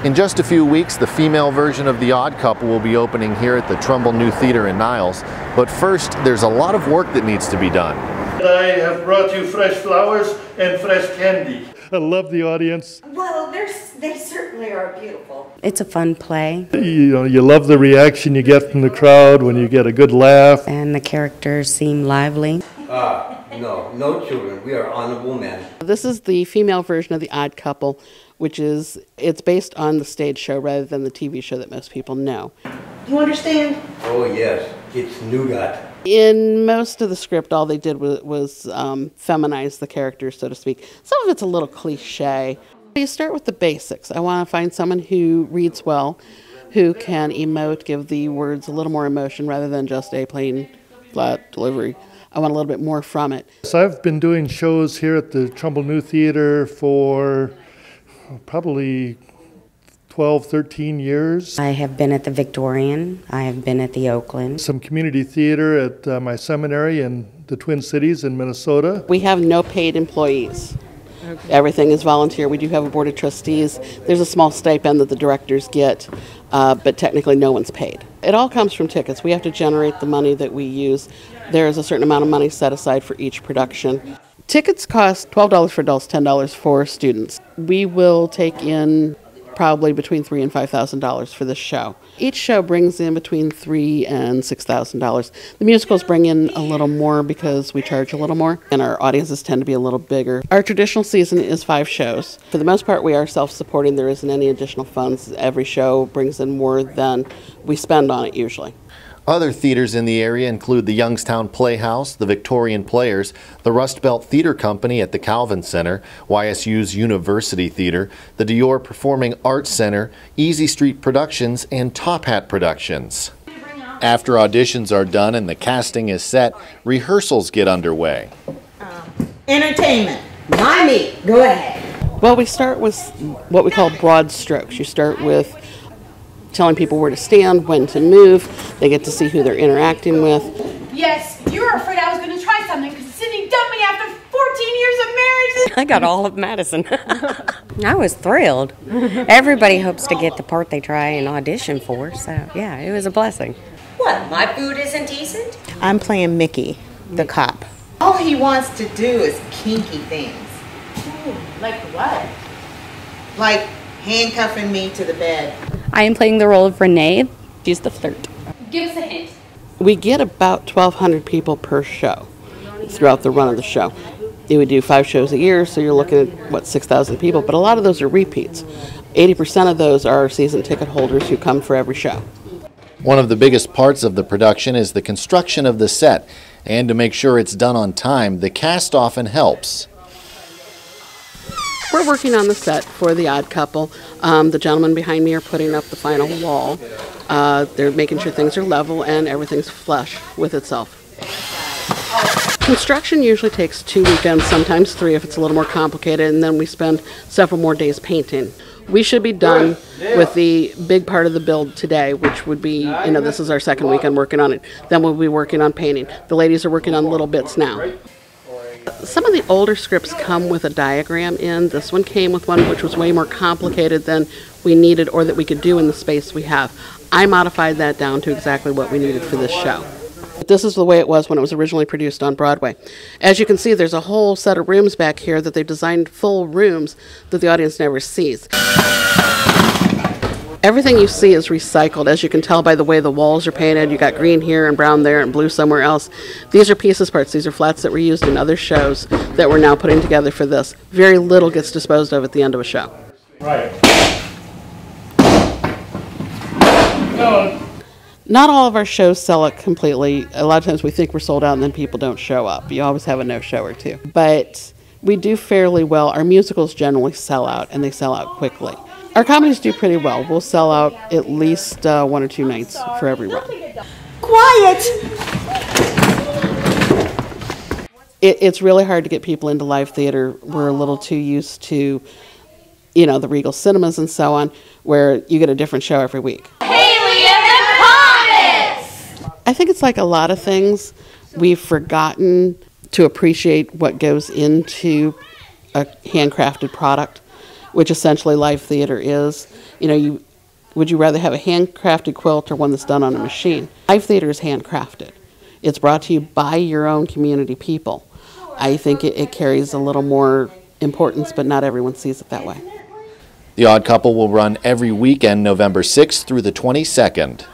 In just a few weeks, the female version of The Odd Couple will be opening here at the Trumbull New Theater in Niles. But first, there's a lot of work that needs to be done. I have brought you fresh flowers and fresh candy. I love the audience. Well, they certainly are beautiful. It's a fun play. You love the reaction you get from the crowd when you get a good laugh. And the characters seem lively. No children. We are honorable men. This is the female version of The Odd Couple, which is, it's based on the stage show rather than the TV show that most people know. You understand? Oh yes, it's nougat. In most of the script, all they did was feminize the characters, so to speak. Some of it's a little cliche. You start with the basics. I want to find someone who reads well, who can emote, give the words a little more emotion rather than just a plain, flat delivery. I want a little bit more from it. So I've been doing shows here at the Trumbull New Theater for probably 12, 13 years. I have been at the Victorian. I have been at the Oakland. Some community theater at my seminary in the Twin Cities in Minnesota. We have no paid employees. Okay. Everything is volunteer. We do have a board of trustees. There's a small stipend that the directors get, but technically no one's paid. It all comes from tickets. We have to generate the money that we use. There is a certain amount of money set aside for each production. Tickets cost $12 for adults, $10 for students. We will take in probably between $3,000 and $5,000 for this show. Each show brings in between $3,000 and $6,000. The musicals bring in a little more because we charge a little more, and our audiences tend to be a little bigger. Our traditional season is 5 shows. For the most part, we are self-supporting. There isn't any additional funds. Every show brings in more than we spend on it usually. Other theaters in the area include the Youngstown Playhouse, the Victorian Players, the Rust Belt Theater Company at the Calvin Center, YSU's University Theater, the Dior Performing Arts Center, Easy Street Productions, and Top Hat Productions. After auditions are done and the casting is set, rehearsals get underway. Entertainment. Mommy, go ahead. Well, we start with what we call broad strokes. You start with telling people where to stand, when to move. They get to see who they're interacting with. Yes, you were afraid I was going to try something because Sydney dumped me after 14 years of marriage. I got all of Madison. I was thrilled. Everybody hopes to get the part they try and audition for, so yeah, it was a blessing. What, my food isn't decent? I'm playing Mickey, the cop. All he wants to do is kinky things. Like what? Like handcuffing me to the bed. I am playing the role of Renee. She's the flirt. Give us a hint. We get about 1,200 people per show throughout the run of the show. We do 5 shows a year, so you're looking at, 6,000 people, but a lot of those are repeats. 80% of those are season ticket holders who come for every show. One of the biggest parts of the production is the construction of the set, and to make sure it's done on time, the cast often helps. We're working on the set for The Odd Couple. The gentlemen behind me are putting up the final wall. They're making sure things are level and everything's flush with itself. Construction usually takes 2 weekends, sometimes 3 if it's a little more complicated, and then we spend several more days painting. We should be done with the big part of the build today, which would be, this is our second weekend working on it. Then we'll be working on painting. The ladies are working on little bits now. Some of the older scripts come with a diagram in. This one came with one which was way more complicated than we needed or that we could do in the space we have. I modified that down to exactly what we needed for this show. This is the way it was when it was originally produced on Broadway. As you can see, there's a whole set of rooms back here that they've designed full rooms that the audience never sees. Everything you see is recycled, as you can tell by the way the walls are painted. You got green here and brown there and blue somewhere else. These are pieces parts. These are flats that were used in other shows that we're now putting together for this. Very little gets disposed of at the end of a show. Right. Not all of our shows sell it completely. A lot of times we think we're sold out and then people don't show up. You always have a no-show or two. But we do fairly well. Our musicals generally sell out, and they sell out quickly. Our comedies do pretty well. We'll sell out at least 1 or 2 nights for every run. Quiet! It's really hard to get people into live theater. We're a little too used to, the Regal cinemas and so on, where you get a different show every week. Haley and the Comets! I think it's like a lot of things. We've forgotten to appreciate what goes into a handcrafted product. which essentially live theater is. Would you rather have a handcrafted quilt or one that's done on a machine? Live theater is handcrafted. It's brought to you by your own community people. I think it carries a little more importance, but not everyone sees it that way. The Odd Couple will run every weekend November 6th through the 22nd.